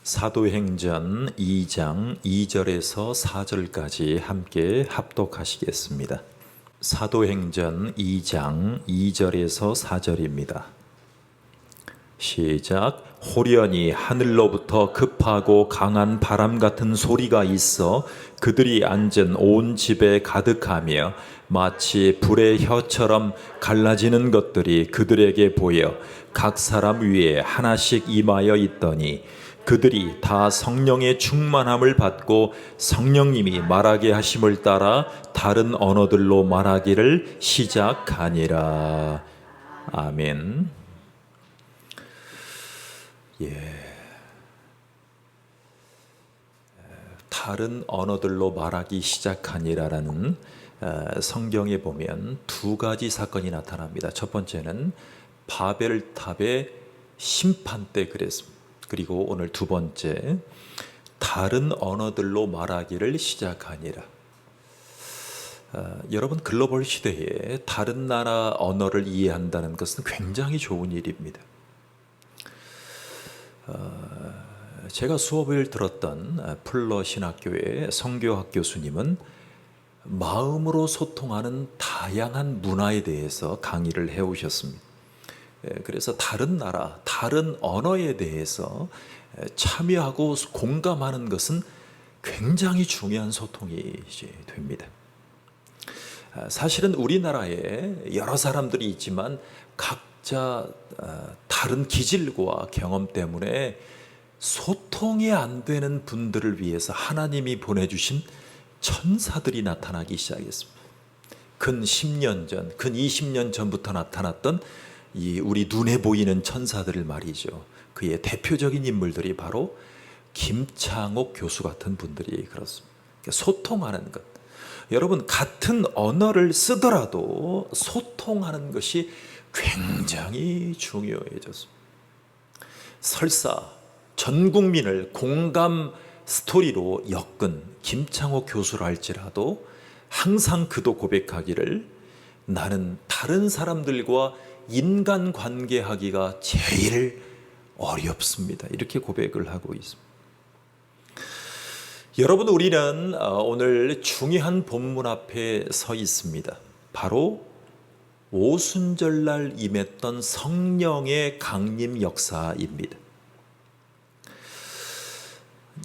사도행전 2장 2절에서 4절까지 함께 합독하시겠습니다. 사도행전 2장 2절에서 4절입니다. 시작. 호련히 하늘로부터 급하고 강한 바람 같은 소리가 있어 그들이 앉은 온 집에 가득하며 마치 불의 혀처럼 갈라지는 것들이 그들에게 보여 각 사람 위에 하나씩 임하여 있더니 그들이 다 성령의 충만함을 받고 성령님이 말하게 하심을 따라 다른 언어들로 말하기를 시작하니라. 아멘. 다른 언어들로 말하기 시작하니라라는 성경에 보면 두 가지 사건이 나타납니다. 첫 번째는 바벨탑의 심판 때 그랬습니다. 그리고 오늘 두 번째, 다른 언어들로 말하기를 시작하니라. 여러분, 글로벌 시대에 다른 나라 언어를 이해한다는 것은 굉장히 좋은 일입니다. 제가 수업을 들었던 풀러 신학교의 성교학 교수님은 마음으로 소통하는 다양한 문화에 대해서 강의를 해오셨습니다. 그래서 다른 나라, 다른 언어에 대해서 참여하고 공감하는 것은 굉장히 중요한 소통이 됩니다. 사실은 우리나라에 여러 사람들이 있지만 각자 다른 기질과 경험 때문에 소통이 안 되는 분들을 위해서 하나님이 보내주신 천사들이 나타나기 시작했습니다. 근 10년 전, 근 20년 전부터 나타났던 이 우리 눈에 보이는 천사들을 말이죠. 그의 대표적인 인물들이 바로 김창옥 교수 같은 분들이 그렇습니다. 소통하는 것. 여러분, 같은 언어를 쓰더라도 소통하는 것이 굉장히 중요해졌습니다. 설사 전 국민을 공감 스토리로 엮은 김창옥 교수라 할지라도 항상 그도 고백하기를 나는 다른 사람들과 인간관계하기가 제일 어렵습니다. 이렇게 고백을 하고 있습니다. 여러분, 우리는 오늘 중요한 본문 앞에 서 있습니다. 바로 오순절날 임했던 성령의 강림 역사입니다.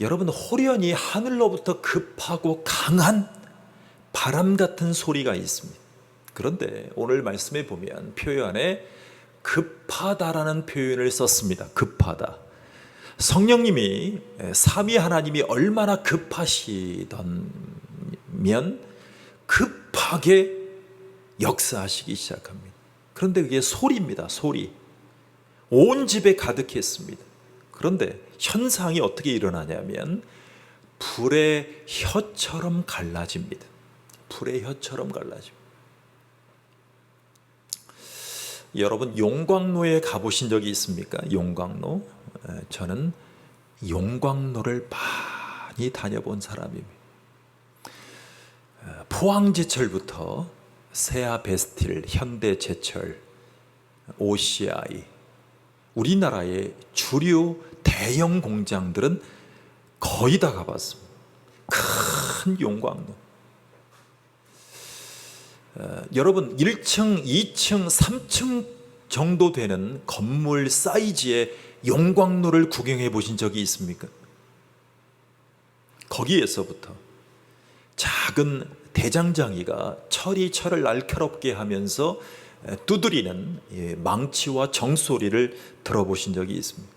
여러분, 호련히 하늘로부터 급하고 강한 바람 같은 소리가 있습니다. 그런데 오늘 말씀에 보면 표현에 급하다라는 표현을 썼습니다. 급하다. 성령님이, 삼위 하나님이 얼마나 급하시던면 급하게 역사하시기 시작합니다. 그런데 그게 소리입니다. 소리. 온 집에 가득했습니다. 그런데 현상이 어떻게 일어나냐면 불의 혀처럼 갈라집니다. 불의 혀처럼 갈라집니다. 여러분, 용광로에 가보신 적이 있습니까? 용광로. 저는 용광로를 많이 다녀본 사람입니다. 포항제철부터 세아베스틸, 현대제철, OCI, 우리나라의 주류 대형 공장들은 거의 다 가봤습니다. 큰 용광로. 여러분, 1층, 2층, 3층 정도 되는 건물 사이즈의 용광로를 구경해 보신 적이 있습니까? 거기에서부터 작은 대장장이가 철을 날카롭게 하면서 두드리는 망치와 정소리를 들어보신 적이 있습니다.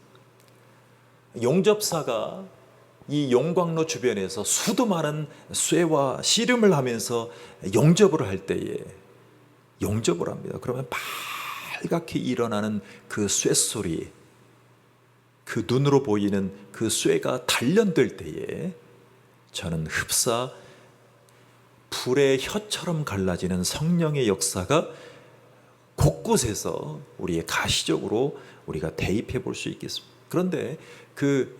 용접사가 이 용광로 주변에서 수도 많은 쇠와 씨름을 하면서 용접을 할 때에 용접을 합니다. 그러면 빨갛게 일어나는 그 쇠소리, 그 눈으로 보이는 그 쇠가 단련될 때에 저는 흡사 불의 혀처럼 갈라지는 성령의 역사가 곳곳에서 우리의 가시적으로 우리가 대입해 볼 수 있겠습니다. 그런데 그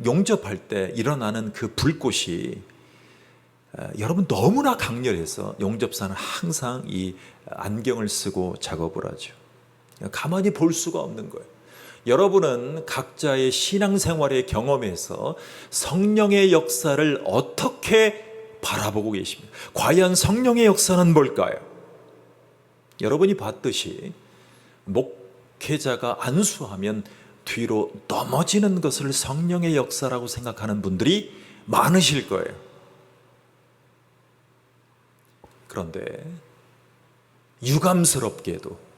용접할 때 일어나는 그 불꽃이 여러분 너무나 강렬해서 용접사는 항상 이 안경을 쓰고 작업을 하죠. 가만히 볼 수가 없는 거예요. 여러분은 각자의 신앙생활의 경험에서 성령의 역사를 어떻게 바라보고 계십니까? 과연 성령의 역사는 뭘까요? 여러분이 봤듯이 목회자가 안수하면 뒤로 넘어지는 것을 성령의 역사라고 생각하는 분들이 많으실 거예요. 그런데 유감스럽게도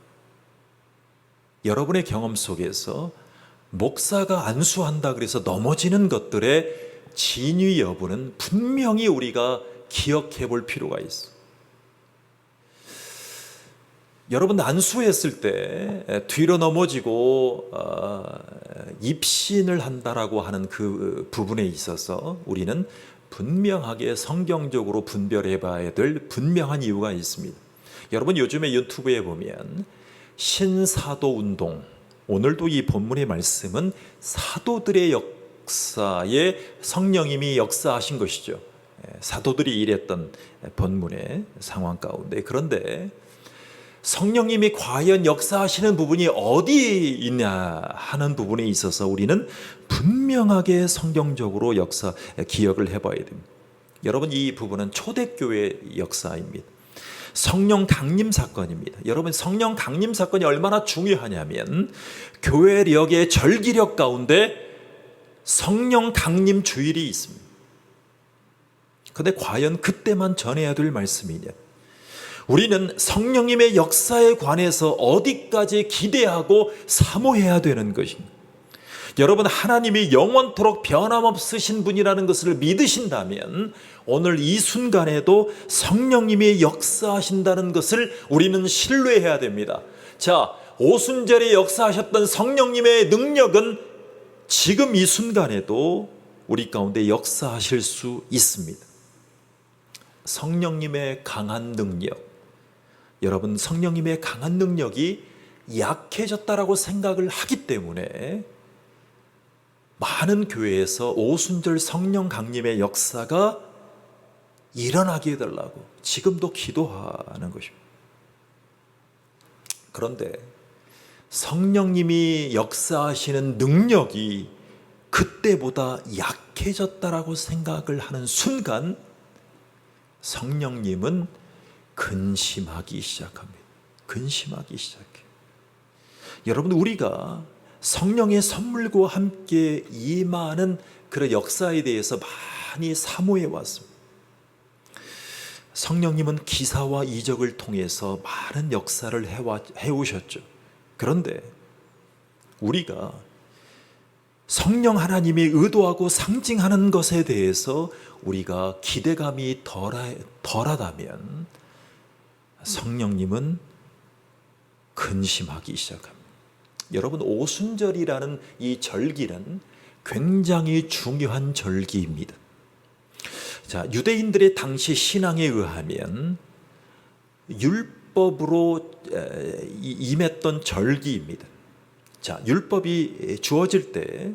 여러분의 경험 속에서 목사가 안수한다 그래서 넘어지는 것들의 진위 여부는 분명히 우리가 기억해 볼 필요가 있어요. 여러분 안수했을 때 뒤로 넘어지고 입신을 한다라고 하는 그 부분에 있어서 우리는 분명하게 성경적으로 분별해 봐야 될 분명한 이유가 있습니다. 여러분 요즘에 유튜브에 보면 신사도 운동, 오늘도 이 본문의 말씀은 사도들의 역사에 성령님이 역사하신 것이죠. 사도들이 일했던 본문의 상황 가운데. 그런데 성령님이 과연 역사하시는 부분이 어디 있냐 하는 부분에 있어서 우리는 분명하게 성경적으로 기억을 해봐야 됩니다. 여러분 이 부분은 초대교회 역사입니다. 성령 강림 사건입니다. 여러분 성령 강림 사건이 얼마나 중요하냐면 교회력의 절기력 가운데 성령 강림 주일이 있습니다. 그런데 과연 그때만 전해야 될 말씀이냐? 우리는 성령님의 역사에 관해서 어디까지 기대하고 사모해야 되는 것인가? 여러분 하나님이 영원토록 변함없으신 분이라는 것을 믿으신다면 오늘 이 순간에도 성령님이 역사하신다는 것을 우리는 신뢰해야 됩니다. 자, 오순절에 역사하셨던 성령님의 능력은 지금 이 순간에도 우리 가운데 역사하실 수 있습니다. 성령님의 강한 능력, 여러분 성령님의 강한 능력이 약해졌다라고 생각을 하기 때문에 많은 교회에서 오순절 성령 강림의 역사가 일어나게 해달라고 지금도 기도하는 것입니다. 그런데 성령님이 역사하시는 능력이 그때보다 약해졌다라고 생각을 하는 순간 성령님은 근심하기 시작합니다. 근심하기 시작해요. 여러분 우리가 성령의 선물과 함께 임하는 그런 역사에 대해서 많이 사모해 왔습니다. 성령님은 기사와 이적을 통해서 많은 역사를 해오셨죠. 그런데 우리가 성령 하나님이 의도하고 상징하는 것에 대해서 우리가 기대감이 덜하다면 성령님은 근심하기 시작합니다. 여러분 오순절이라는 이 절기는 굉장히 중요한 절기입니다. 자, 유대인들의 당시 신앙에 의하면 율법으로 임했던 절기입니다. 자, 율법이 주어질 때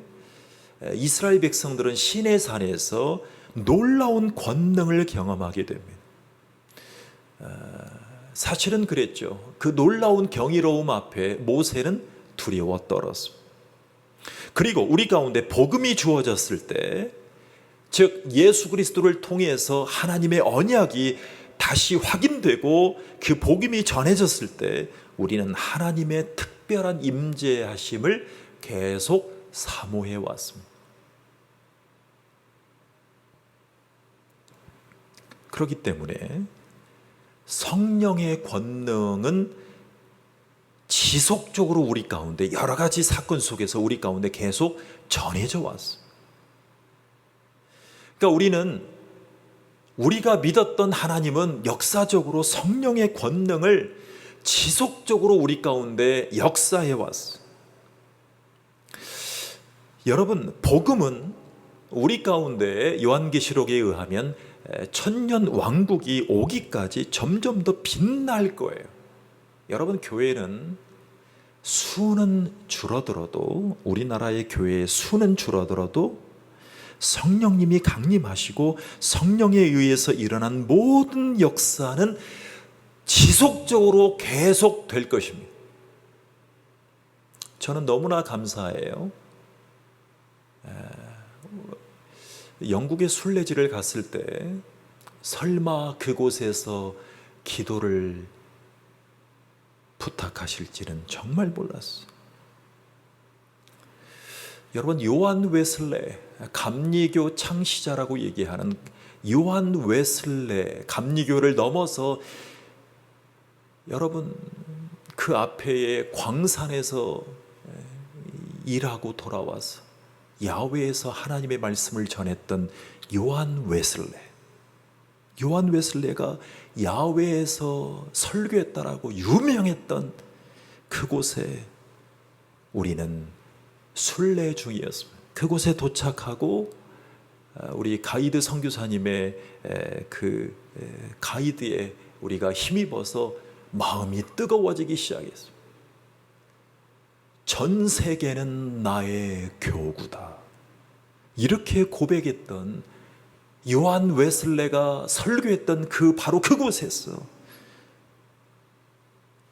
이스라엘 백성들은 시내산에서 놀라운 권능을 경험하게 됩니다. 사실은 그랬죠. 그 놀라운 경이로움 앞에 모세는 두려워 떨었습니다. 그리고 우리 가운데 복음이 주어졌을 때, 즉 예수 그리스도를 통해서 하나님의 언약이 다시 확인되고 그 복음이 전해졌을 때 우리는 하나님의 특별한 임재하심을 계속 사모해 왔습니다. 그렇기 때문에 성령의 권능은 지속적으로 우리 가운데 여러 가지 사건 속에서 우리 가운데 계속 전해져 왔습니다. 그러니까 우리는 우리가 믿었던 하나님은 역사적으로 성령의 권능을 지속적으로 우리 가운데 역사해 왔어요. 여러분, 복음은 우리 가운데 요한계시록에 의하면 천년 왕국이 오기까지 점점 더 빛날 거예요. 여러분, 교회는 수는 줄어들어도, 우리나라의 교회의 수는 줄어들어도 성령님이 강림하시고 성령에 의해서 일어난 모든 역사는 지속적으로 계속될 것입니다. 저는 너무나 감사해요. 영국의 순례지를 갔을 때 설마 그곳에서 기도를 부탁하실지는 정말 몰랐어요. 여러분, 요한 웨슬레, 감리교 창시자라고 얘기하는 요한 웨슬레, 감리교를 넘어서 여러분 그 앞에의 광산에서 일하고 돌아와서 야훼에서 하나님의 말씀을 전했던 요한 웨슬레. 요한 웨슬레가 야훼에서 설교했다라고 유명했던 그곳에 우리는 순례 중이었습니다. 그곳에 도착하고 우리 가이드 선교사님의 그 가이드에 우리가 힘입어서 마음이 뜨거워지기 시작했습니다. 전 세계는 나의 교구다. 이렇게 고백했던 요한 웨슬레가 설교했던 바로 그곳에서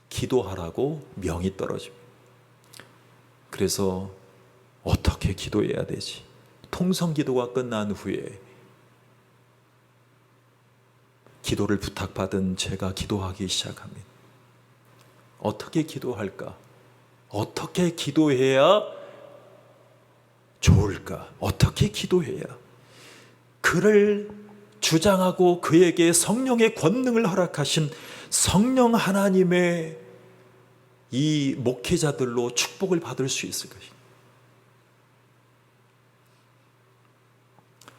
기도하라고 명이 떨어집니다. 그래서 어떻게 기도해야 되지? 통성기도가 끝난 후에 기도를 부탁받은 제가 기도하기 시작합니다. 어떻게 기도할까? 어떻게 기도해야 좋을까? 어떻게 기도해야? 그를 주장하고 그에게 성령의 권능을 허락하신 성령 하나님의 이 목회자들로 축복을 받을 수 있을 것입니다.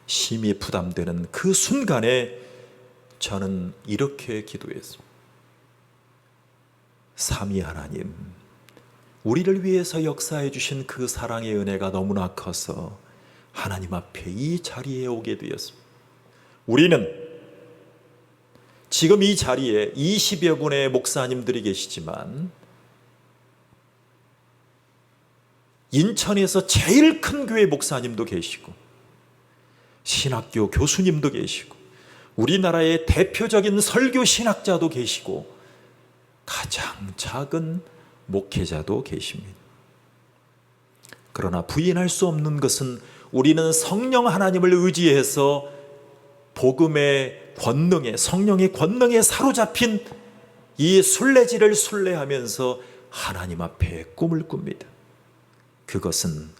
심히 부담되는 그 순간에 저는 이렇게 기도했습니다. 삼위 하나님, 우리를 위해서 역사해 주신 그 사랑의 은혜가 너무나 커서 하나님 앞에 이 자리에 오게 되었습니다. 우리는 지금 이 자리에 20여 분의 목사님들이 계시지만 인천에서 제일 큰 교회 목사님도 계시고 신학교 교수님도 계시고 우리나라의 대표적인 설교 신학자도 계시고 가장 작은 목회자도 계십니다. 그러나 부인할 수 없는 것은 우리는 성령 하나님을 의지해서 복음의 권능에, 성령의 권능에 사로잡힌 이 순례지를 순례하면서 하나님 앞에 꿈을 꿉니다. 그것은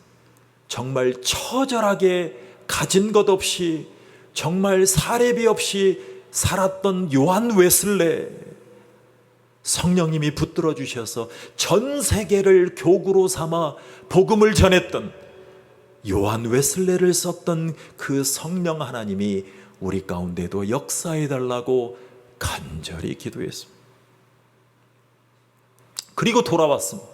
정말 처절하게 가진 것 없이 정말 사례비 없이 살았던 요한 웨슬레, 성령님이 붙들어 주셔서 전 세계를 교구로 삼아 복음을 전했던 요한 웨슬레를 썼던 그 성령 하나님이 우리 가운데도 역사해 달라고 간절히 기도했습니다. 그리고 돌아왔습니다.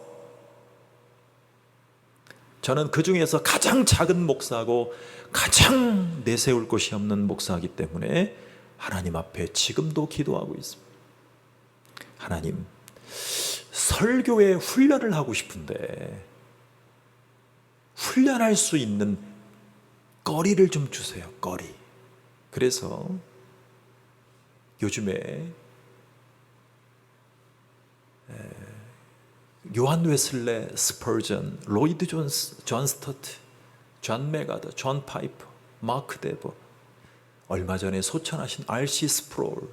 저는 그 중에서 가장 작은 목사고 가장 내세울 곳이 없는 목사이기 때문에 하나님 앞에 지금도 기도하고 있습니다. 하나님, 설교에 훈련을 하고 싶은데 훈련할 수 있는 거리를 좀 주세요. 거리. 그래서 요즘에 요한 웨슬레, 스퍼전, 로이드 존스, 존 스터트, 존 메가더, 존 파이퍼, 마크 데버, 얼마 전에 소천하신 R.C. 스프롤,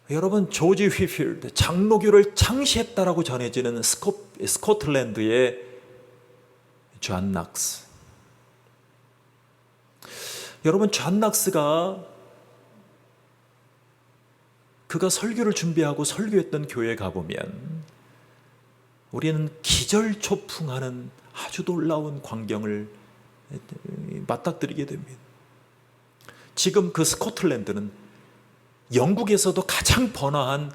여러분 조지 휘필드, 장로교를 창시했다라고 전해지는 스코틀랜드의 존 낙스. 여러분 존 낙스가 그가 설교를 준비하고 설교했던 교회에 가보면 우리는 기절초풍하는 아주 놀라운 광경을 맞닥뜨리게 됩니다. 지금 그 스코틀랜드는 영국에서도 가장 번화한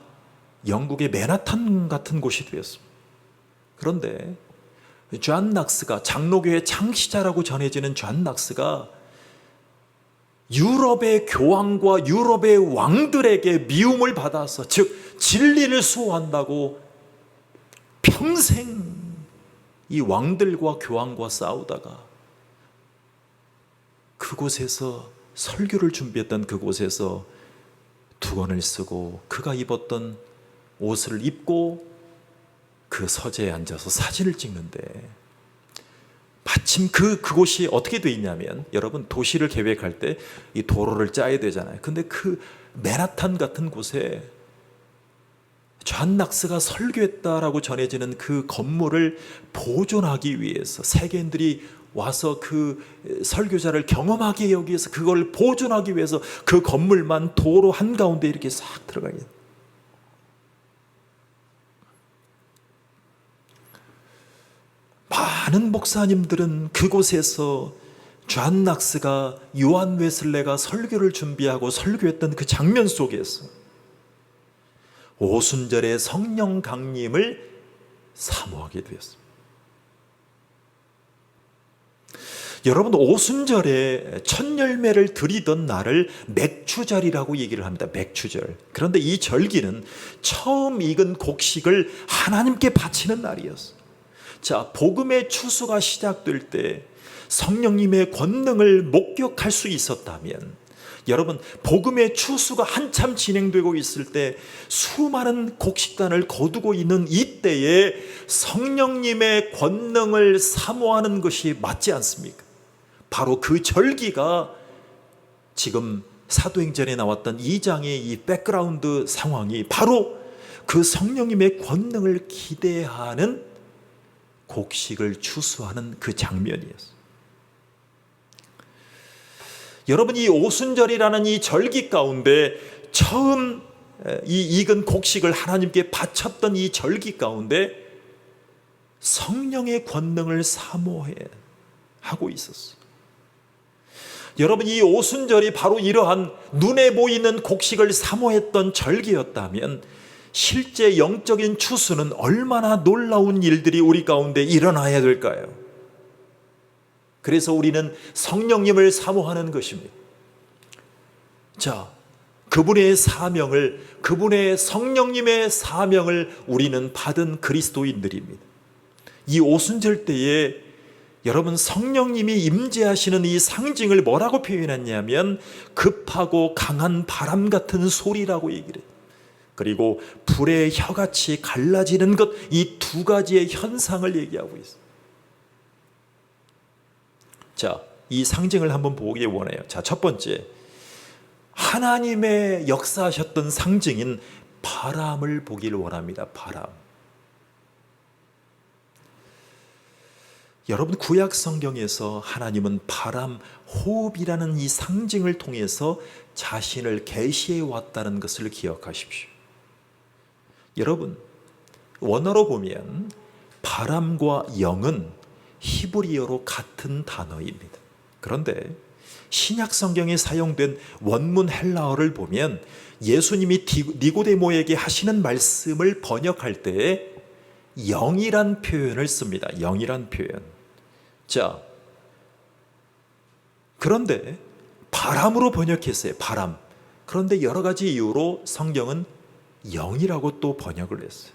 영국의 맨하탄 같은 곳이 되었습니다. 그런데 존 낙스가, 장로교의 창시자라고 전해지는 존 낙스가 유럽의 교황과 유럽의 왕들에게 미움을 받아서, 즉 진리를 수호한다고 평생 이 왕들과 교황과 싸우다가 그곳에서 설교를 준비했던 그곳에서 두건을 쓰고 그가 입었던 옷을 입고 그 서재에 앉아서 사진을 찍는데 마침 그곳이 어떻게 돼 있냐면, 여러분 도시를 계획할 때 이 도로를 짜야 되잖아요. 근데 그 맨하탄 같은 곳에 존 낙스가 설교했다라고 전해지는 그 건물을 보존하기 위해서, 세계인들이 와서 그 설교자를 경험하게 여기 위해서, 그걸 보존하기 위해서 그 건물만 도로 한가운데 이렇게 싹 들어가 있는, 많은 목사님들은 그곳에서 존 낙스가 요한 웨슬레가 설교를 준비하고 설교했던 그 장면 속에서 오순절의 성령 강림을 사모하게 되었습니다. 여러분, 오순절에 첫 열매를 드리던 날을 맥추절이라고 얘기를 합니다. 맥추절. 그런데 이 절기는 처음 익은 곡식을 하나님께 바치는 날이었어요. 자, 복음의 추수가 시작될 때 성령님의 권능을 목격할 수 있었다면, 여러분, 복음의 추수가 한참 진행되고 있을 때 수많은 곡식단을 거두고 있는 이때에 성령님의 권능을 사모하는 것이 맞지 않습니까? 바로 그 절기가 지금 사도행전에 나왔던 2장의 이 백그라운드 상황이 바로 그 성령님의 권능을 기대하는 곡식을 추수하는 그 장면이었어요. 여러분, 이 오순절이라는 이 절기 가운데 처음 이 익은 곡식을 하나님께 바쳤던 이 절기 가운데 성령의 권능을 사모해 하고 있었어요. 여러분, 이 오순절이 바로 이러한 눈에 보이는 곡식을 사모했던 절기였다면 실제 영적인 추수는 얼마나 놀라운 일들이 우리 가운데 일어나야 될까요? 그래서 우리는 성령님을 사모하는 것입니다. 자, 그분의 사명을, 그분의 성령님의 사명을 우리는 받은 그리스도인들입니다. 이 오순절 때에 여러분, 성령님이 임재하시는 이 상징을 뭐라고 표현했냐면 급하고 강한 바람 같은 소리라고 얘기를 해요. 그리고 불의 혀같이 갈라지는 것, 이 두 가지의 현상을 얘기하고 있어요. 자, 이 상징을 한번 보기 원해요. 자, 첫 번째, 하나님의 역사하셨던 상징인 바람을 보기를 원합니다. 바람. 여러분, 구약 성경에서 하나님은 바람, 호흡이라는 이 상징을 통해서 자신을 계시해 왔다는 것을 기억하십시오. 여러분, 원어로 보면 바람과 영은 히브리어로 같은 단어입니다. 그런데 신약 성경에 사용된 원문 헬라어를 보면 예수님이 니고데모에게 하시는 말씀을 번역할 때 영이란 표현을 씁니다. 영이란 표현. 자, 그런데 바람으로 번역했어요. 바람. 그런데 여러 가지 이유로 성경은 영이라고 또 번역을 했어요.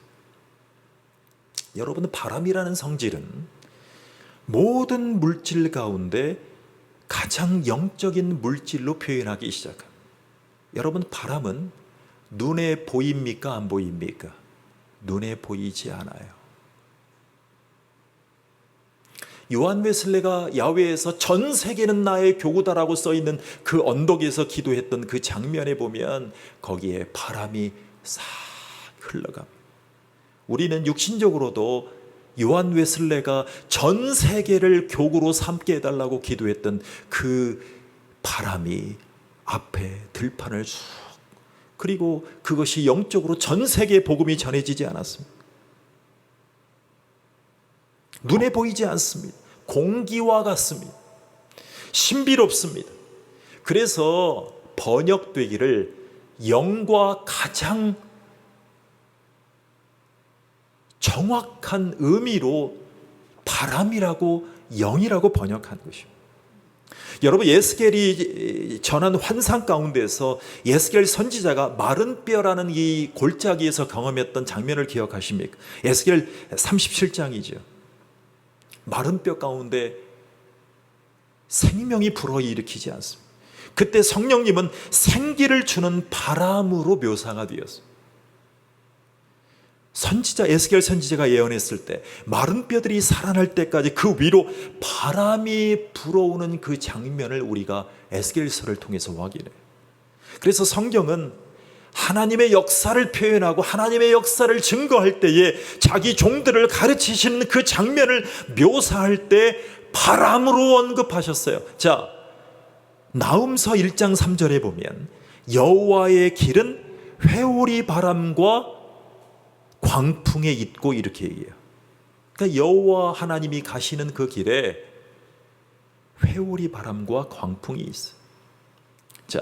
여러분, 바람이라는 성질은 모든 물질 가운데 가장 영적인 물질로 표현하기 시작합니다. 여러분, 바람은 눈에 보입니까? 안 보입니까? 눈에 보이지 않아요. 요한 웨슬레가 야외에서 전 세계는 나의 교구다라고 써있는 그 언덕에서 기도했던 그 장면에 보면 거기에 바람이 싹 흘러갑니다. 우리는 육신적으로도 요한 웨슬레가 전 세계를 교구로 삼게 해달라고 기도했던 그 바람이 앞에 들판을 쑥, 그리고 그것이 영적으로 전 세계에 복음이 전해지지 않았습니다. 눈에 보이지 않습니다. 공기와 같습니다. 신비롭습니다. 그래서 번역되기를 영과 가장 정확한 의미로 바람이라고, 영이라고 번역한 것입니다. 여러분, 예스겔이 전한 환상 가운데서 예스겔 선지자가 마른 뼈라는 이 골짜기에서 경험했던 장면을 기억하십니까? 예스겔 37장이죠. 마른 뼈 가운데 생명이 불어일으키지 않습니다. 그때 성령님은 생기를 주는 바람으로 묘사가 되었습니다. 선지자 에스겔 선지자가 예언했을 때 마른 뼈들이 살아날 때까지 그 위로 바람이 불어오는 그 장면을 우리가 에스겔서를 통해서 확인해요. 그래서 성경은 하나님의 역사를 표현하고 하나님의 역사를 증거할 때에 자기 종들을 가르치시는 그 장면을 묘사할 때 바람으로 언급하셨어요. 자, 나훔서 1장 3절에 보면 여호와의 길은 회오리 바람과 광풍에 있고 이렇게 얘기해요. 그러니까 여호와 하나님이 가시는 그 길에 회오리 바람과 광풍이 있어요. 자,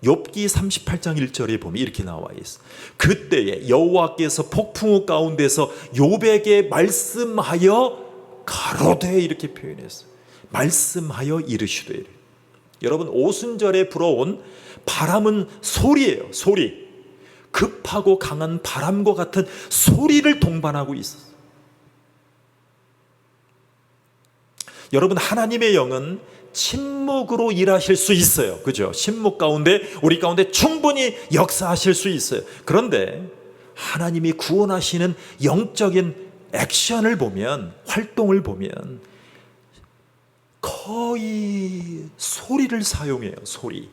욥기 38장 1절에 보면 이렇게 나와 있어. 그때에 여호와께서 폭풍우 가운데서 욥에게 말씀하여 가로되 이렇게 표현했어요. 말씀하여 이르시되. 여러분, 오순절에 불어온 바람은 소리예요. 소리. 급하고 강한 바람과 같은 소리를 동반하고 있었어요. 여러분, 하나님의 영은 침묵으로 일하실 수 있어요. 그죠? 침묵 가운데, 우리 가운데 충분히 역사하실 수 있어요. 그런데 하나님이 구원하시는 영적인 액션을 보면, 활동을 보면 거의 소리를 사용해요. 소리.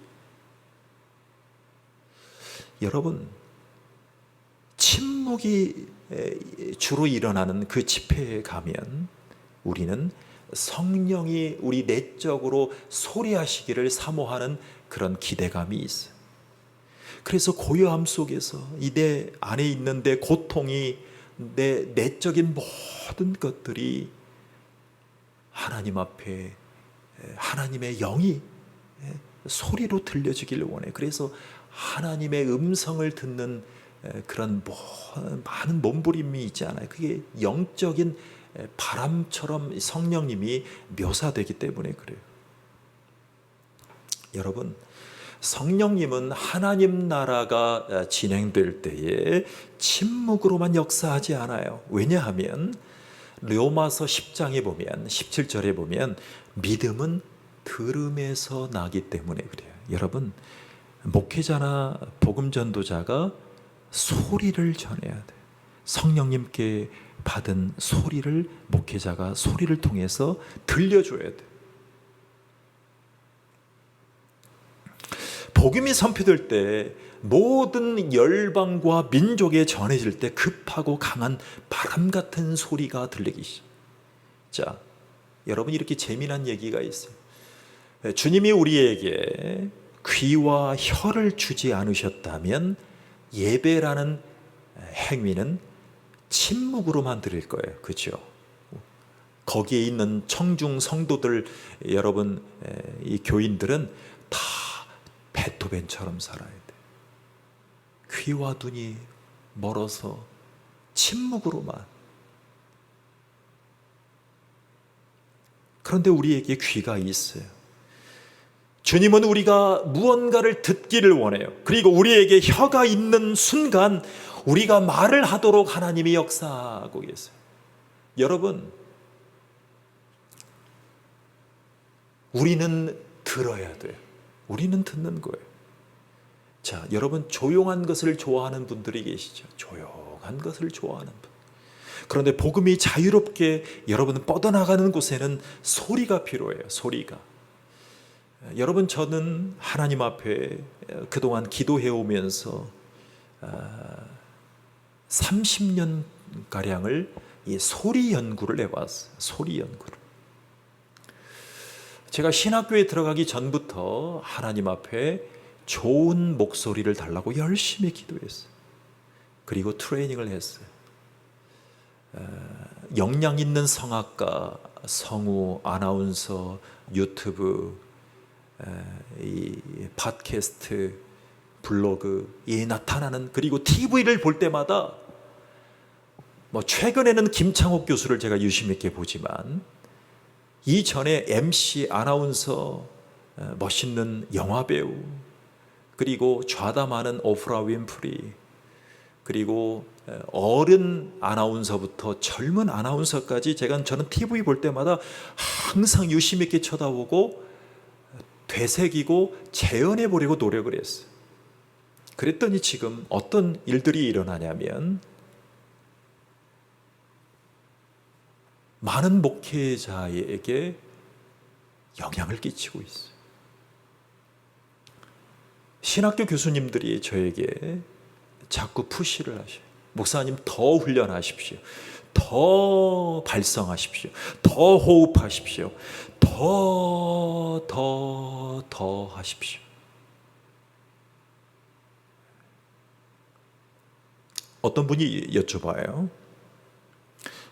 여러분, 침묵이 주로 일어나는 그 집회에 가면 우리는 성령이 우리 내적으로 소리하시기를 사모하는 그런 기대감이 있어요. 그래서 고요함 속에서 이 내 안에 있는 내 고통이, 내 내적인 모든 것들이 하나님 앞에 하나님의 영이 소리로 들려지기를 원해. 그래서 하나님의 음성을 듣는 그런 많은 몸부림이 있지 않아요. 그게 영적인 바람처럼 성령님이 묘사되기 때문에 그래요. 여러분, 성령님은 하나님 나라가 진행될 때에 침묵으로만 역사하지 않아요. 왜냐하면 로마서 10장에 보면 17절에 보면 믿음은 들음에서 나기 때문에 그래요. 여러분, 목회자나 복음 전도자가 소리를 전해야 돼. 성령님께 받은 소리를 목회자가 소리를 통해서 들려줘야 돼. 복음이 선포될 때 모든 열방과 민족에 전해질 때 급하고 강한 바람 같은 소리가 들리기 시작. 자, 여러분, 이렇게 재미난 얘기가 있어요. 주님이 우리에게 귀와 혀를 주지 않으셨다면 예배라는 행위는 침묵으로만 드릴 거예요. 그렇죠? 거기에 있는 청중 성도들, 여러분, 이 교인들은 다 베토벤처럼 살아야 돼. 귀와 눈이 멀어서 침묵으로만. 그런데 우리에게 귀가 있어요. 주님은 우리가 무언가를 듣기를 원해요. 그리고 우리에게 혀가 있는 순간 우리가 말을 하도록 하나님이 역사하고 계세요. 여러분, 우리는 들어야 돼요. 우리는 듣는 거예요. 자, 여러분, 조용한 것을 좋아하는 분들이 계시죠. 조용한 것을 좋아하는 분. 그런데 복음이 자유롭게 여러분 뻗어나가는 곳에는 소리가 필요해요. 소리가. 여러분, 저는 하나님 앞에 그동안 기도해 오면서 30년가량을 이 소리 연구를 해왔어요. 소리 연구를. 제가 신학교에 들어가기 전부터 하나님 앞에 좋은 목소리를 달라고 열심히 기도했어요. 그리고 트레이닝을 했어요. 역량 있는 성악가, 성우, 아나운서, 유튜브, 이 팟캐스트, 블로그, 이 나타나는, 그리고 TV를 볼 때마다 최근에는 김창옥 교수를 제가 유심 있게 보지만 이전에 MC, 아나운서, 멋있는 영화배우, 그리고 좌다 많은 오프라 윈프리, 그리고 어른 아나운서부터 젊은 아나운서까지 저는 TV 볼 때마다 항상 유심 있게 쳐다보고 되새기고 재현해 보려고 노력을 했어요. 그랬더니 지금 어떤 일들이 일어나냐면 많은 목회자에게 영향을 끼치고 있어요. 신학교 교수님들이 저에게 자꾸 푸시를 하셔요. 목사님 더 훈련하십시오. 더 발성하십시오. 더 호흡하십시오. 더 하십시오. 어떤 분이 여쭤봐요.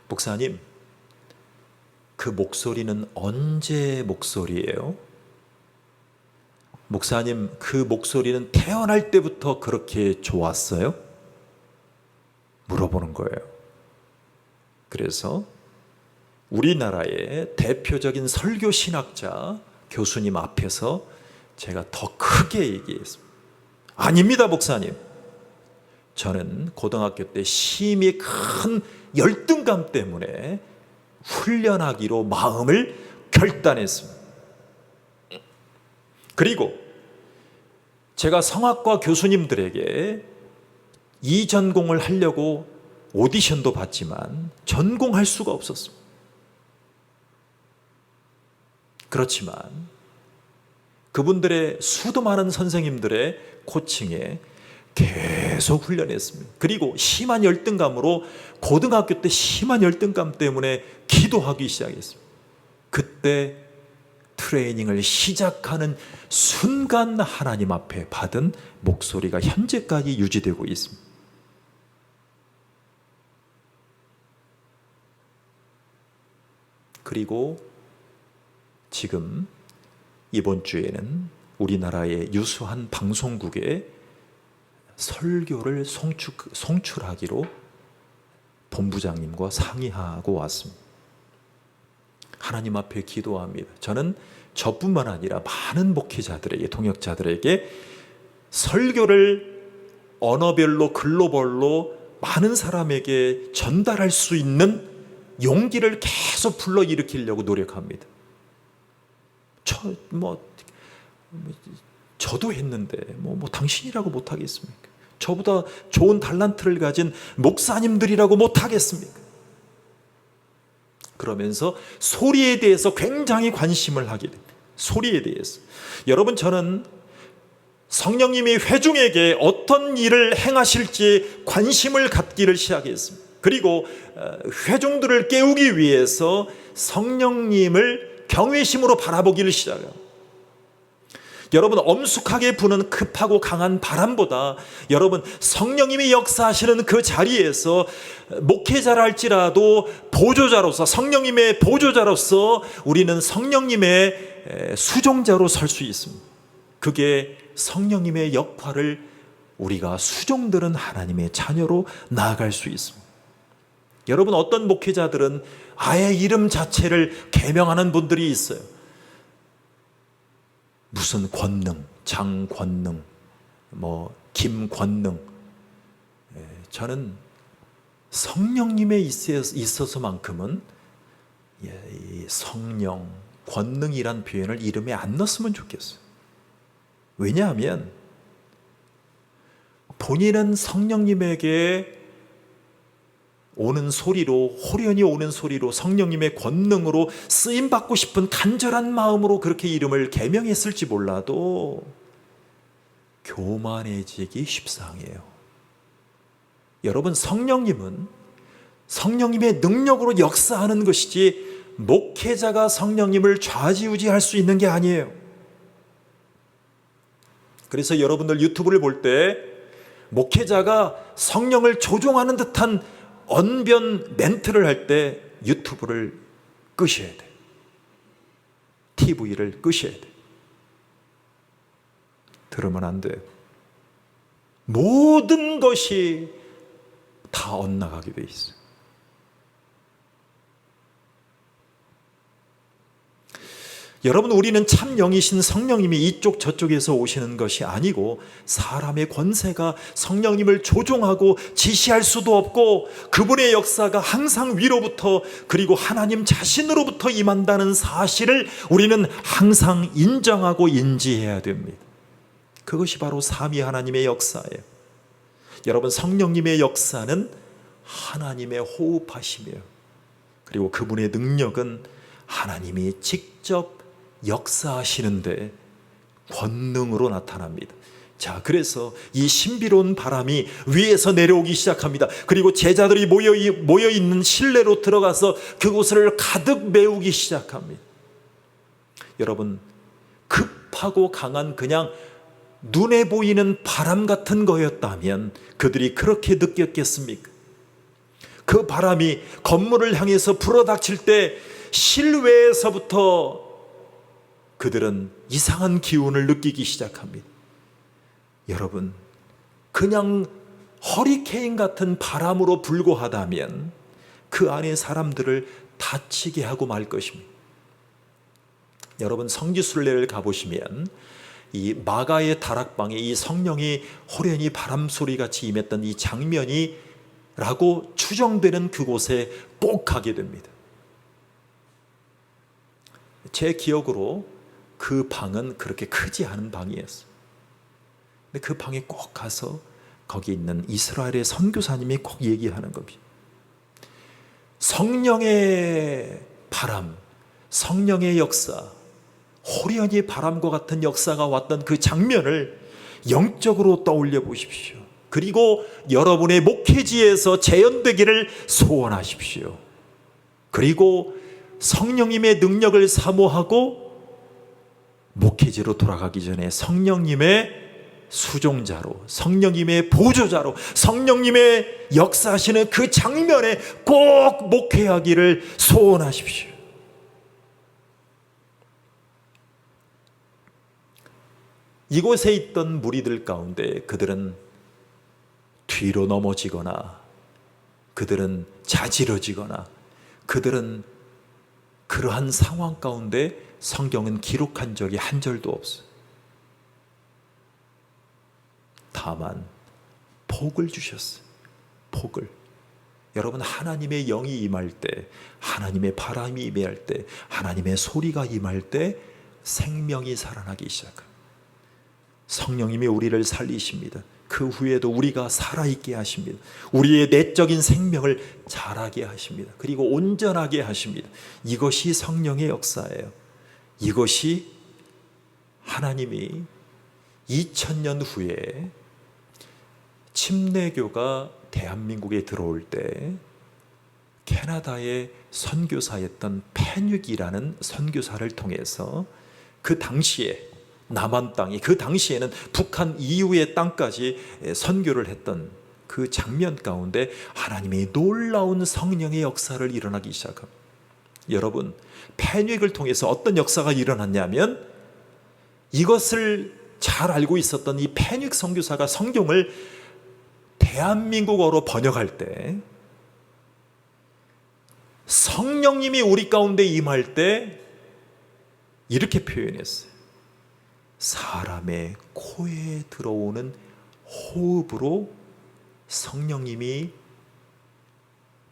목사님, 그 목소리는 언제 목소리예요? 목사님, 그 목소리는 태어날 때부터 그렇게 좋았어요? 물어보는 거예요. 그래서 우리나라의 대표적인 설교 신학자 교수님 앞에서 제가 더 크게 얘기했습니다. 아닙니다, 목사님. 저는 고등학교 때 심히 큰 열등감 때문에 훈련하기로 마음을 결단했습니다. 그리고 제가 성악과 교수님들에게 이 전공을 하려고 오디션도 봤지만 전공할 수가 없었습니다. 그렇지만 그분들의 수도 많은 선생님들의 코칭에 계속 훈련했습니다. 그리고 심한 열등감으로 고등학교 때 심한 열등감 때문에 기도하기 시작했습니다. 그때 트레이닝을 시작하는 순간 하나님 앞에 받은 목소리가 현재까지 유지되고 있습니다. 그리고 지금 이번 주에는 우리나라의 유수한 방송국에 설교를 송출하기로 본부장님과 상의하고 왔습니다. 하나님 앞에 기도합니다. 저는 저뿐만 아니라 많은 목회자들에게, 동역자들에게 설교를 언어별로, 글로벌로 많은 사람에게 전달할 수 있는 용기를 계속 불러일으키려고 노력합니다. 저도 했는데 당신이라고 못하겠습니까? 저보다 좋은 달란트를 가진 목사님들이라고 못하겠습니까? 그러면서 소리에 대해서 굉장히 관심을 하게 됩니다. 소리에 대해서. 여러분, 저는 성령님이 회중에게 어떤 일을 행하실지 관심을 갖기를 시작했습니다. 그리고 회중들을 깨우기 위해서 성령님을 경외심으로 바라보기를 시작해요. 여러분, 엄숙하게 부는 급하고 강한 바람보다 여러분, 성령님이 역사하시는 그 자리에서 목회자라 할지라도 보조자로서, 성령님의 보조자로서 우리는 성령님의 수종자로 설 수 있습니다. 그게 성령님의 역할을 우리가 수종들은 하나님의 자녀로 나아갈 수 있습니다. 여러분, 어떤 목회자들은 아예 이름 자체를 계명하는 분들이 있어요. 무슨 권능, 장권능, 김권능. 저는 성령님에 있어서만큼은 성령, 권능이란 표현을 이름에 안 넣었으면 좋겠어요. 왜냐하면 본인은 성령님에게 오는 소리로, 호련히 오는 소리로, 성령님의 권능으로 쓰임받고 싶은 간절한 마음으로 그렇게 이름을 계명했을지 몰라도 교만해지기 십상이에요. 여러분, 성령님은 성령님의 능력으로 역사하는 것이지 목회자가 성령님을 좌지우지할 수 있는 게 아니에요. 그래서 여러분들 유튜브를 볼 때 목회자가 성령을 조종하는 듯한 언변 멘트를 할 때 유튜브를 끄셔야 돼. TV를 끄셔야 돼. 들으면 안 돼요. 모든 것이 다 엇나가게 돼 있어요. 여러분, 우리는 참 영이신 성령님이 이쪽 저쪽에서 오시는 것이 아니고 사람의 권세가 성령님을 조종하고 지시할 수도 없고 그분의 역사가 항상 위로부터 그리고 하나님 자신으로부터 임한다는 사실을 우리는 항상 인정하고 인지해야 됩니다. 그것이 바로 삼위 하나님의 역사예요. 여러분, 성령님의 역사는 하나님의 호흡하심이에요. 그리고 그분의 능력은 하나님이 직접 역사하시는데 권능으로 나타납니다. 자, 그래서 이 신비로운 바람이 위에서 내려오기 시작합니다. 그리고 제자들이 모여있는 실내로 들어가서 그곳을 가득 메우기 시작합니다. 여러분, 급하고 강한 그냥 눈에 보이는 바람 같은 거였다면 그들이 그렇게 느꼈겠습니까? 그 바람이 건물을 향해서 불어닥칠 때 실외에서부터 그들은 이상한 기운을 느끼기 시작합니다. 여러분, 그냥 허리케인 같은 바람으로 불고하다면 그 안에 사람들을 다치게 하고 말 것입니다. 여러분, 성지순례를 가보시면 이 마가의 다락방에 이 성령이 호련히 바람소리같이 임했던 이 장면이 라고 추정되는 그곳에 꼭 가게 됩니다. 제 기억으로 그 방은 그렇게 크지 않은 방이었어요. 근데 그 방에 꼭 가서 거기 있는 이스라엘의 선교사님이 꼭 얘기하는 겁니다. 성령의 바람, 성령의 역사, 호련히 바람과 같은 역사가 왔던 그 장면을 영적으로 떠올려 보십시오. 그리고 여러분의 목회지에서 재현되기를 소원하십시오. 그리고 성령님의 능력을 사모하고 목회지로 돌아가기 전에 성령님의 수종자로, 성령님의 보조자로, 성령님의 역사하시는 그 장면에 꼭 목회하기를 소원하십시오. 이곳에 있던 무리들 가운데 그들은 뒤로 넘어지거나 그들은 자지러지거나 그들은 그러한 상황 가운데 성경은 기록한 적이 한 절도 없어요. 다만 복을 주셨어요. 복을. 여러분, 하나님의 영이 임할 때, 하나님의 바람이 임할 때, 하나님의 소리가 임할 때 생명이 살아나기 시작합니다. 성령님이 우리를 살리십니다. 그 후에도 우리가 살아있게 하십니다. 우리의 내적인 생명을 자라게 하십니다. 그리고 온전하게 하십니다. 이것이 성령의 역사예요. 이것이 하나님이 2000년 후에 침례교가 대한민국에 들어올 때 캐나다의 선교사였던 페뉴기라는 선교사를 통해서 그 당시에 남한 땅이, 그 당시에는 북한 이후의 땅까지 선교를 했던 그 장면 가운데 하나님의 놀라운 성령의 역사를 일어나기 시작합니다. 여러분, 페뉴기를 통해서 어떤 역사가 일어났냐면 이것을 잘 알고 있었던 이 페뉴기 선교사가 성경을 대한민국어로 번역할 때 성령님이 우리 가운데 임할 때 이렇게 표현했어요. 사람의 코에 들어오는 호흡으로 성령님이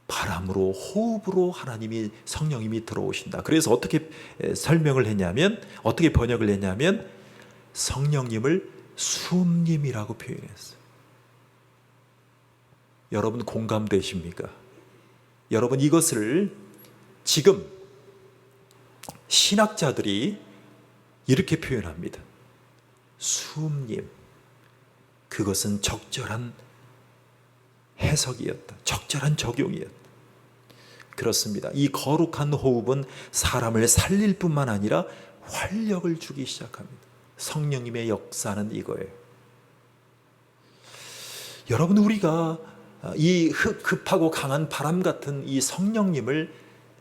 바람으로, 호흡으로 하나님이, 성령님이 들어오신다. 그래서 어떻게 설명을 했냐면, 어떻게 번역을 했냐면 성령님을 숨님이라고 표현했어요. 여러분, 공감되십니까? 여러분, 이것을 지금 신학자들이 이렇게 표현합니다. 숨님. 그것은 적절한 해석이었다. 적절한 적용이었다. 그렇습니다. 이 거룩한 호흡은 사람을 살릴 뿐만 아니라 활력을 주기 시작합니다. 성령님의 역사는 이거예요. 여러분, 우리가 이 급하고 강한 바람 같은 이 성령님을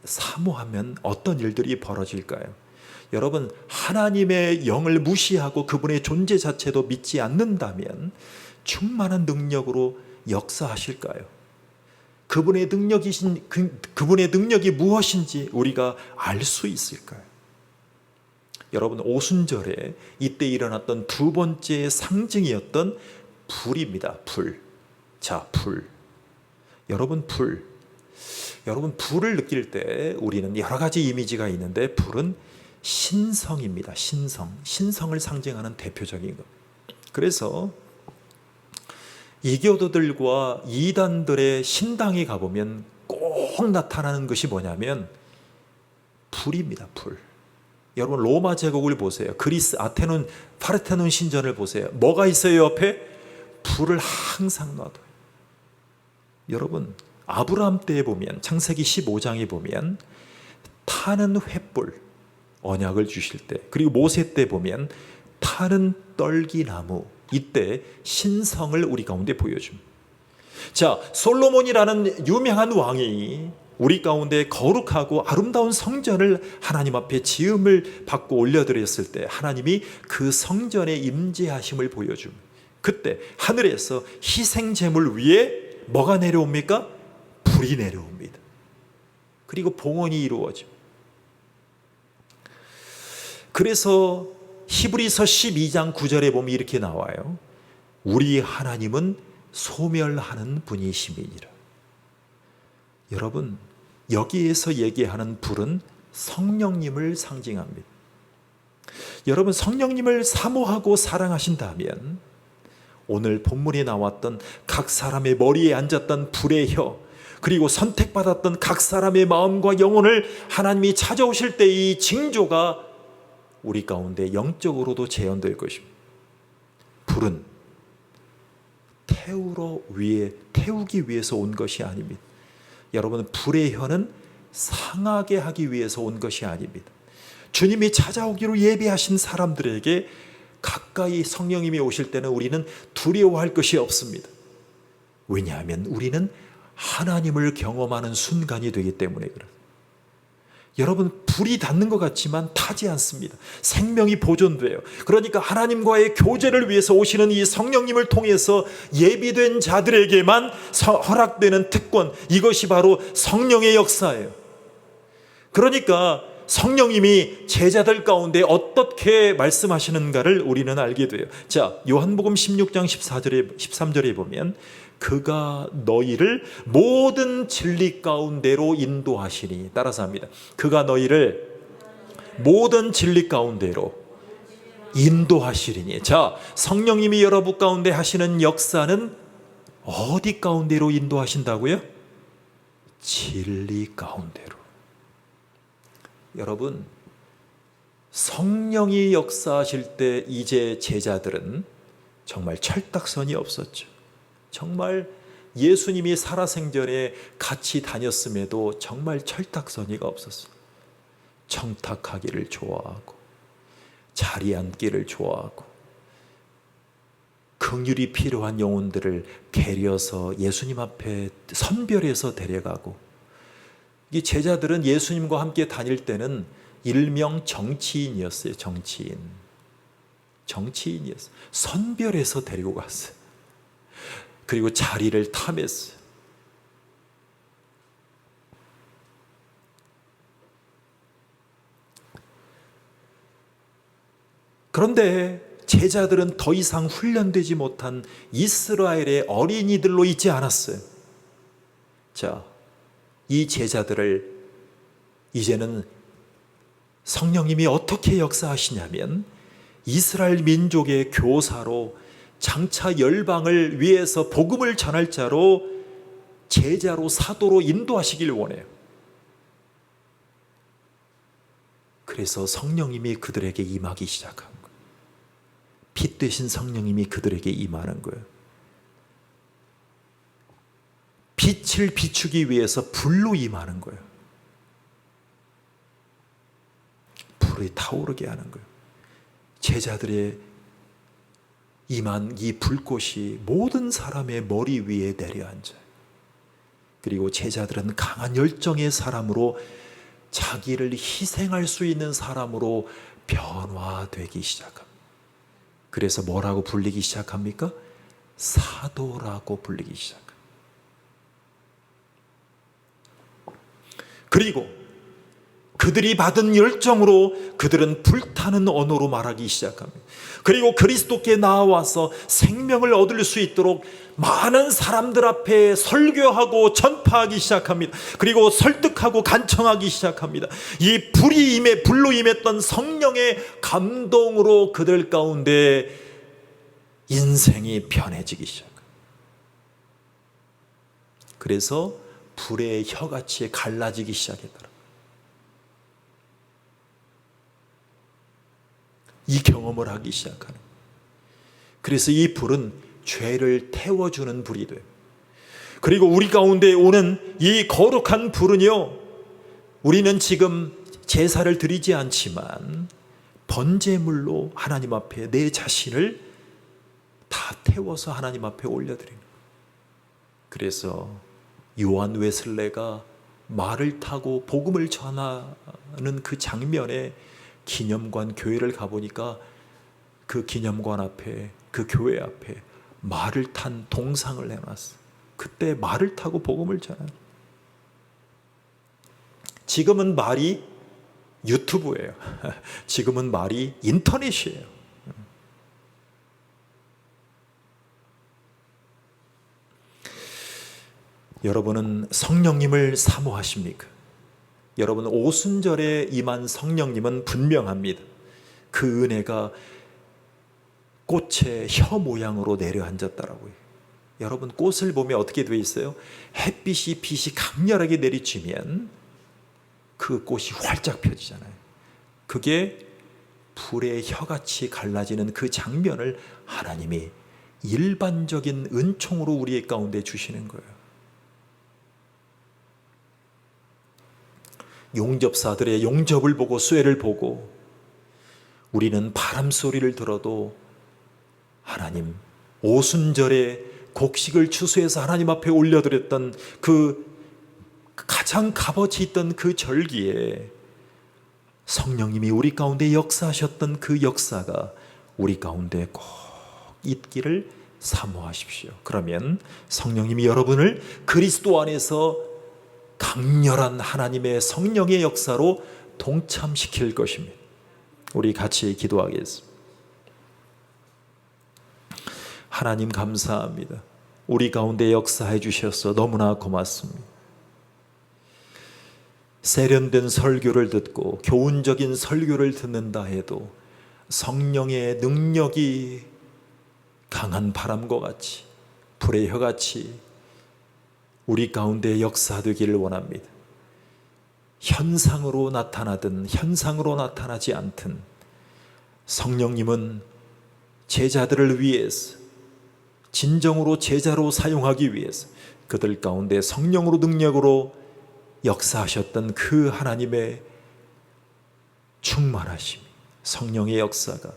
사모하면 어떤 일들이 벌어질까요? 여러분, 하나님의 영을 무시하고 그분의 존재 자체도 믿지 않는다면 충만한 능력으로 역사하실까요? 그분의 능력이 무엇인지 우리가 알 수 있을까요? 여러분, 오순절에 이때 일어났던 두 번째 상징이었던 불입니다. 불. 자, 불. 여러분, 불. 여러분, 불을 느낄 때 우리는 여러 가지 이미지가 있는데 불은 신성입니다. 신성을 상징하는 대표적인 것. 그래서 이교도들과 이단들의 신당에 가보면 꼭 꼭 나타나는 것이 뭐냐면 불입니다. 불. 여러분 로마 제국을 보세요. 그리스 아테논 파르테논 신전을 보세요. 뭐가 있어요 옆에? 불을 항상 놔둬요. 여러분 아브라함 때에 보면 창세기 15장에 보면 타는 횃불 언약을 주실 때, 그리고 모세 때 보면 타는 떨기나무, 이때 신성을 우리 가운데 보여줍니다. 자, 솔로몬이라는 유명한 왕이 우리 가운데 거룩하고 아름다운 성전을 하나님 앞에 지음을 받고 올려드렸을 때 하나님이 그 성전의 임재하심을 보여줍니다. 그때 하늘에서 희생제물 위에 뭐가 내려옵니까? 불이 내려옵니다. 그리고 봉헌이 이루어집니다. 그래서 히브리서 12장 9절에 보면 이렇게 나와요. 우리 하나님은 소멸하는 분이심이니라. 여러분 여기에서 얘기하는 불은 성령님을 상징합니다. 여러분 성령님을 사모하고 사랑하신다면 오늘 본문에 나왔던 각 사람의 머리에 앉았던 불의 혀, 그리고 선택받았던 각 사람의 마음과 영혼을 하나님이 찾아오실 때 이 징조가 우리 가운데 영적으로도 재현될 것입니다. 불은 태우기 위해서 온 것이 아닙니다. 여러분 불의 혀는 상하게 하기 위해서 온 것이 아닙니다. 주님이 찾아오기로 예비하신 사람들에게 가까이 성령님이 오실 때는 우리는 두려워할 것이 없습니다. 왜냐하면 우리는 하나님을 경험하는 순간이 되기 때문에 그래요. 여러분 불이 닿는 것 같지만 타지 않습니다. 생명이 보존돼요. 그러니까 하나님과의 교제를 위해서 오시는 이 성령님을 통해서 예비된 자들에게만 허락되는 특권, 이것이 바로 성령의 역사예요. 그러니까 성령님이 제자들 가운데 어떻게 말씀하시는가를 우리는 알게 돼요. 자, 요한복음 16장 13절에 보면 그가 너희를 모든 진리 가운데로 인도하시니, 따라서 합니다. 그가 너희를 모든 진리 가운데로 인도하시리니. 자, 성령님이 여러분 가운데 하시는 역사는 어디 가운데로 인도하신다고요? 진리 가운데로. 여러분 성령이 역사하실 때 이제 제자들은 정말 철딱선이 없었죠. 정말 예수님이 살아생전에 같이 다녔음에도 정말 철딱서니가 없었어요. 청탁하기를 좋아하고 자리 앉기를 좋아하고 긍휼이 필요한 영혼들을 게려서 예수님 앞에 선별해서 데려가고, 이 제자들은 예수님과 함께 다닐 때는 일명 정치인이었어요. 정치인이었어요. 선별해서 데리고 갔어요. 그리고 자리를 탐했어요. 그런데 제자들은 더 이상 훈련되지 못한 이스라엘의 어린이들로 있지 않았어요. 자, 이 제자들을 이제는 성령님이 어떻게 역사하시냐면 이스라엘 민족의 교사로, 장차 열방을 위해서 복음을 전할 자로, 제자로, 사도로 인도하시길 원해요. 그래서 성령님이 그들에게 임하기 시작한 거예요. 빛 되신 성령님이 그들에게 임하는 거예요. 빛을 비추기 위해서 불로 임하는 거예요. 불이 타오르게 하는 거예요. 제자들의 임한 이 불꽃이 모든 사람의 머리 위에 내려앉아요. 그리고 제자들은 강한 열정의 사람으로, 자기를 희생할 수 있는 사람으로 변화되기 시작합니다. 그래서 뭐라고 불리기 시작합니까? 사도라고 불리기 시작합니다. 그리고 그들이 받은 열정으로 그들은 불타는 언어로 말하기 시작합니다. 그리고 그리스도께 나와서 생명을 얻을 수 있도록 많은 사람들 앞에 설교하고 전파하기 시작합니다. 그리고 설득하고 간청하기 시작합니다. 이 불로 임했던 성령의 감동으로 그들 가운데 인생이 변해지기 시작합니다. 그래서 불의 혀같이 갈라지기 시작했더라. 이 경험을 하기 시작하는. 그래서 이 불은 죄를 태워주는 불이 돼요. 그리고 우리 가운데 오는 이 거룩한 불은요, 우리는 지금 제사를 드리지 않지만 번제물로 하나님 앞에 내 자신을 다 태워서 하나님 앞에 올려드리는 거예요. 그래서 요한 웨슬레가 말을 타고 복음을 전하는 그 장면에 기념관 교회를 가보니까 그 기념관 앞에, 그 교회 앞에 말을 탄 동상을 내놨어요. 그때 말을 타고 복음을 전하는. 지금은 말이 유튜브예요. 지금은 말이 인터넷이에요. 여러분은 성령님을 사모하십니까? 여러분, 오순절에 임한 성령님은 분명합니다. 그 은혜가 꽃의 혀 모양으로 내려앉았다라고요. 여러분, 꽃을 보면 어떻게 되어 있어요? 햇빛이 빛이 강렬하게 내리치면 그 꽃이 활짝 펴지잖아요. 그게 불의 혀같이 갈라지는 그 장면을 하나님이 일반적인 은총으로 우리 가운데 주시는 거예요. 용접사들의 용접을 보고 쇠를 보고 우리는 바람 소리를 들어도 하나님, 오순절에 곡식을 추수해서 하나님 앞에 올려드렸던 그 가장 값어치 있던 그 절기에 성령님이 우리 가운데 역사하셨던 그 역사가 우리 가운데 꼭 있기를 사모하십시오. 그러면 성령님이 여러분을 그리스도 안에서 강렬한 하나님의 성령의 역사로 동참시킬 것입니다. 우리 같이 기도하겠습니다. 하나님 감사합니다. 우리 가운데 역사해 주셔서 너무나 고맙습니다. 세련된 설교를 듣고 교훈적인 설교를 듣는다 해도 성령의 능력이 강한 바람과 같이 불의 혀같이 우리 가운데 역사되기를 원합니다. 현상으로 나타나든 현상으로 나타나지 않든 성령님은 제자들을 위해서 진정으로 제자로 사용하기 위해서 그들 가운데 성령으로 능력으로 역사하셨던 그 하나님의 충만하심, 성령의 역사가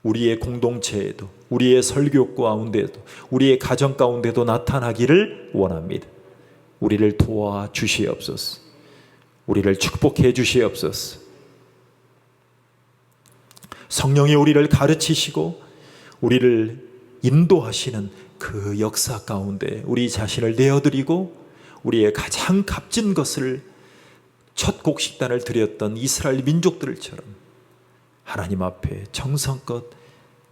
우리의 공동체에도, 우리의 설교 가운데도, 우리의 가정 가운데도 나타나기를 원합니다. 우리를 도와주시옵소서. 우리를 축복해 주시옵소서. 성령이 우리를 가르치시고 우리를 인도하시는 그 역사 가운데 우리 자신을 내어드리고 우리의 가장 값진 것을 첫 곡식단을 드렸던 이스라엘 민족들처럼 하나님 앞에 정성껏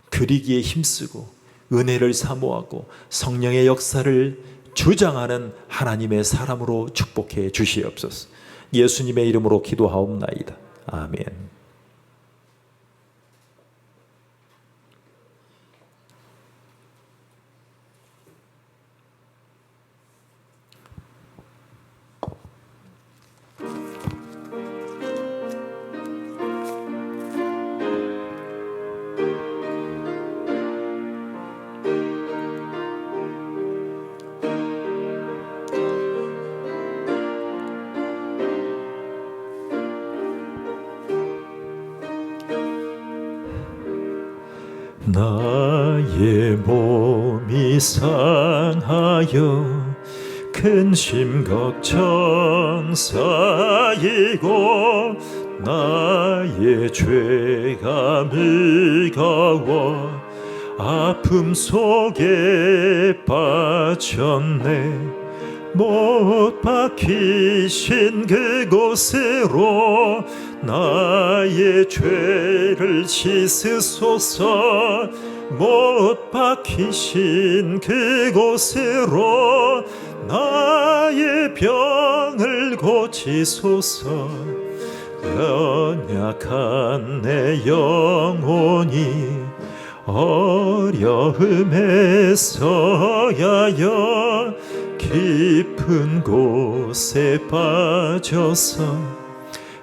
드리기에 힘쓰고 은혜를 사모하고 성령의 역사를 주장하는 하나님의 사람으로 축복해 주시옵소서. 예수님의 이름으로 기도하옵나이다. 아멘. 나의 몸이 상하여 근심 걱정 쌓이고 나의 죄가 무거워 아픔 속에 빠졌네. 못 박히신 그곳으로 나의 죄를 씻으소서. 못 박히신 그곳으로 나의 병을 고치소서. 연약한 내 영혼이 어려움에 서야여 깊은 곳에 빠져서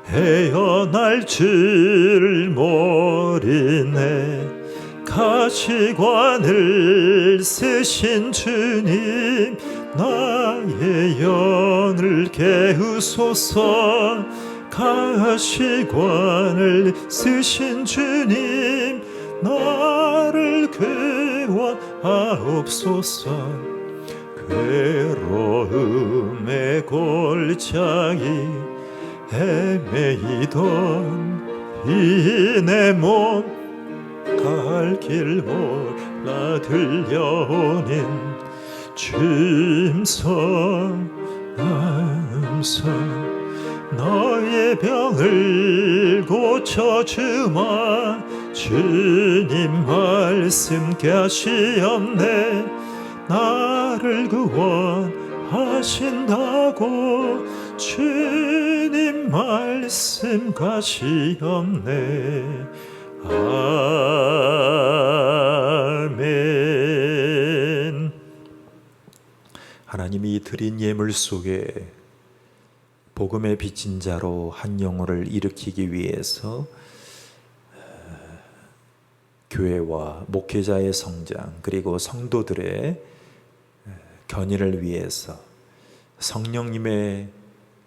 헤어날 줄 모르네. 가시관을 쓰신 주님, 나의 영을 깨우소서. 가시관을 쓰신 주님, 나를 구원하옵소서. 괴로움의 골짜기 헤매이던 이 내 몸, 갈 길 몰라 들려오는 주음성 음성. 너의 병을 고쳐주마. 주님 말씀 가시옵네. 나를 구원하신다고 주님 말씀 가시옵네. 아멘. 하나님이 드린 예물 속에 복음의 빚진 자로 한 영혼을 일으키기 위해서 교회와 목회자의 성장, 그리고 성도들의 견인을 위해서 성령님의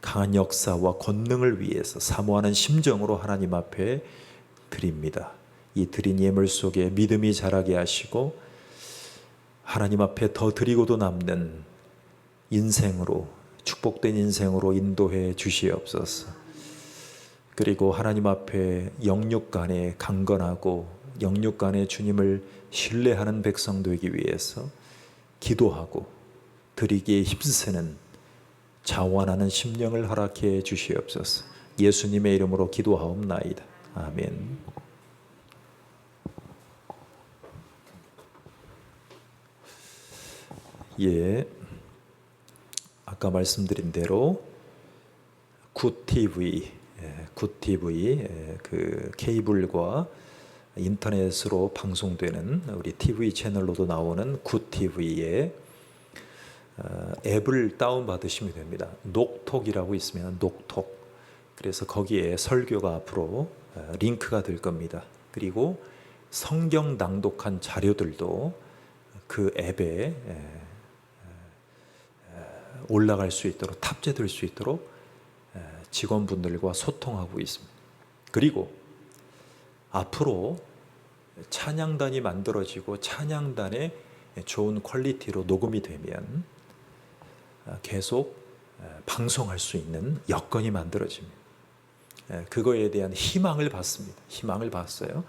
강한 역사와 권능을 위해서 사모하는 심정으로 하나님 앞에 드립니다. 이 드린 예물 속에 믿음이 자라게 하시고 하나님 앞에 더 드리고도 남는 인생으로, 축복된 인생으로 인도해 주시옵소서. 그리고 하나님 앞에 영육 간에 강건하고 영육 간에 주님을 신뢰하는 백성 되기 위해서 기도하고 드리기에 힘쓰는 자원하는 심령을 허락해 주시옵소서. 예수님의 이름으로 기도하옵나이다. 아멘. 예, 아까 말씀드린 대로 굿TV 그 케이블과 인터넷으로 방송되는 우리 TV 채널로도 나오는 굿TV에 앱을 다운받으시면 됩니다. 녹톡이라고 있으면 녹톡. 그래서 거기에 설교가 앞으로 링크가 될 겁니다. 그리고 성경 낭독한 자료들도 그 앱에 올라갈 수 있도록, 탑재될 수 있도록 직원분들과 소통하고 있습니다. 그리고 앞으로 찬양단이 만들어지고 찬양단의 좋은 퀄리티로 녹음이 되면 계속 방송할 수 있는 여건이 만들어집니다. 그거에 대한 희망을 받습니다. 희망을 봤어요.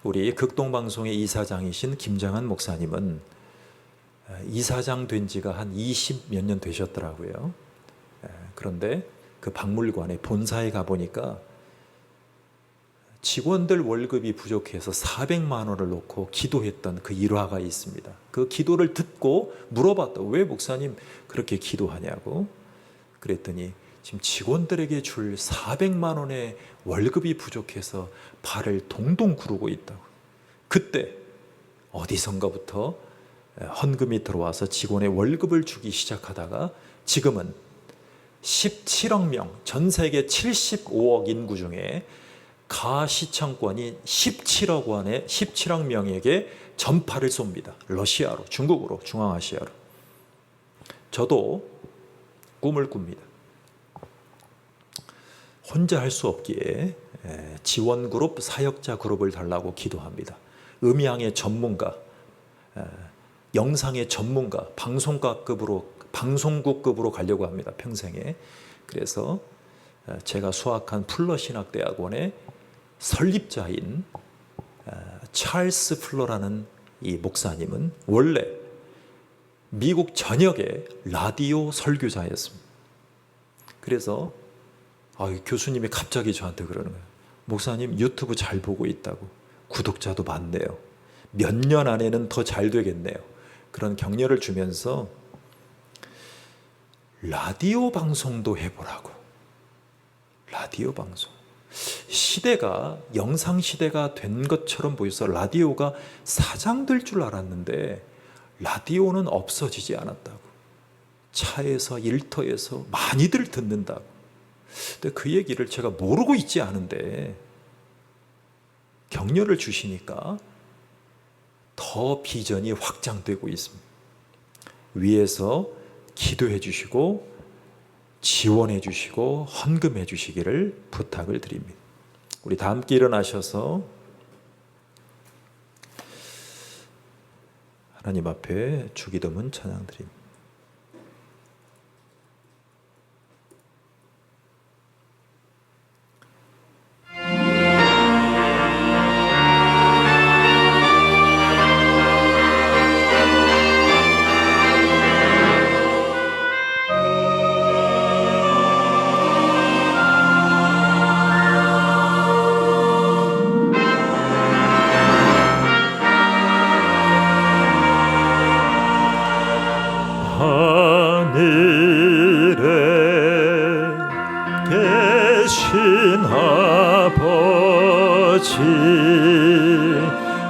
우리 극동방송의 이사장이신 김장한 목사님은 이사장 된 지가 한 20 몇 년 되셨더라고요. 그런데 그 박물관에 본사에 가보니까 직원들 월급이 부족해서 400만 원을 놓고 기도했던 그 일화가 있습니다. 그 기도를 듣고 물어봤다. 왜 목사님 그렇게 기도하냐고. 그랬더니 지금 직원들에게 줄 400만 원의 월급이 부족해서 발을 동동 구르고 있다고. 그때 어디선가부터 헌금이 들어와서 직원의 월급을 주기 시작하다가 지금은 17억 명, 전 세계 75억 인구 중에 가시청권이 17억 명에게 전파를 쏩니다. 러시아로, 중국으로, 중앙아시아로. 저도 꿈을 꿉니다. 혼자 할 수 없기에 지원 그룹, 사역자 그룹을 달라고 기도합니다. 음향의 전문가, 영상의 전문가, 방송국급으로 가려고 합니다. 평생에. 그래서 제가 수학한 풀러신학대학원의 설립자인 찰스 플러라는 이 목사님은 원래 미국 전역의 라디오 설교자였습니다. 그래서 교수님이 갑자기 저한테 그러는 거예요. 목사님 유튜브 잘 보고 있다고. 구독자도 많네요. 몇 년 안에는 더 잘 되겠네요. 그런 격려를 주면서 라디오 방송도 해보라고. 라디오 방송. 시대가 영상 시대가 된 것처럼 보여서 라디오가 사장될 줄 알았는데 라디오는 없어지지 않았다고. 차에서 일터에서 많이들 듣는다고. 근데 그 얘기를 제가 모르고 있지 않은데 격려를 주시니까 더 비전이 확장되고 있습니다. 위에서 기도해 주시고 지원해 주시고 헌금해 주시기를 부탁을 드립니다. 우리 다 함께 일어나셔서 하나님 앞에 주기도문 찬양 드립니다.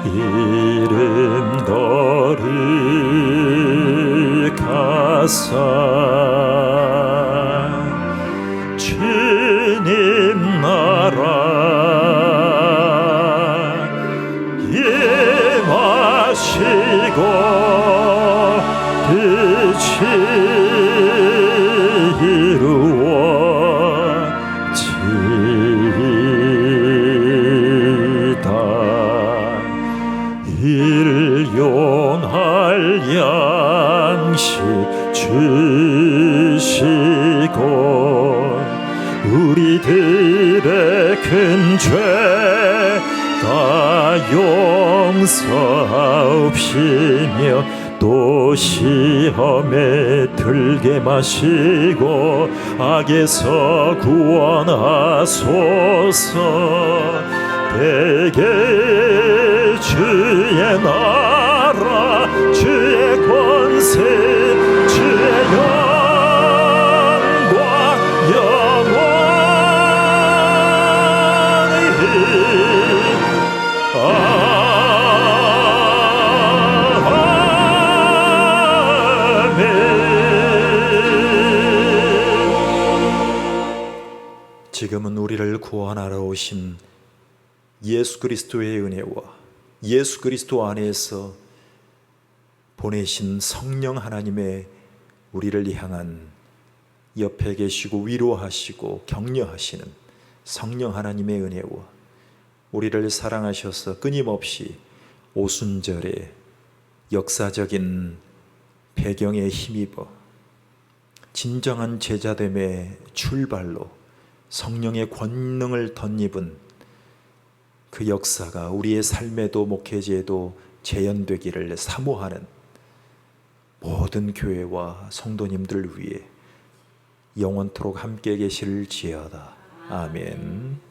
이름 거룩하사 주님 나라 임하시고 뜻이 이루어지다. 일용할 양식 주시고 우리들의 큰 죄 다 용서하옵시며 또 시험에 들게 마시고 악에서 구원하소서. 대개 주의 나라 주의 권세 주의 영광 영원히 지금은 우리를 구원하러 오신 예수 그리스도의 은혜와 예수 그리스도 안에서 보내신 성령 하나님의 우리를 향한 옆에 계시고 위로하시고 격려하시는 성령 하나님의 은혜와 우리를 사랑하셔서 끊임없이 오순절에 역사적인 배경에 힘입어 진정한 제자됨의 출발로 성령의 권능을 덧입은 그 역사가 우리의 삶에도 목회제에도 재현되기를 사모하는 모든 교회와 성도님들 위해 영원토록 함께 계실지어다. 아멘.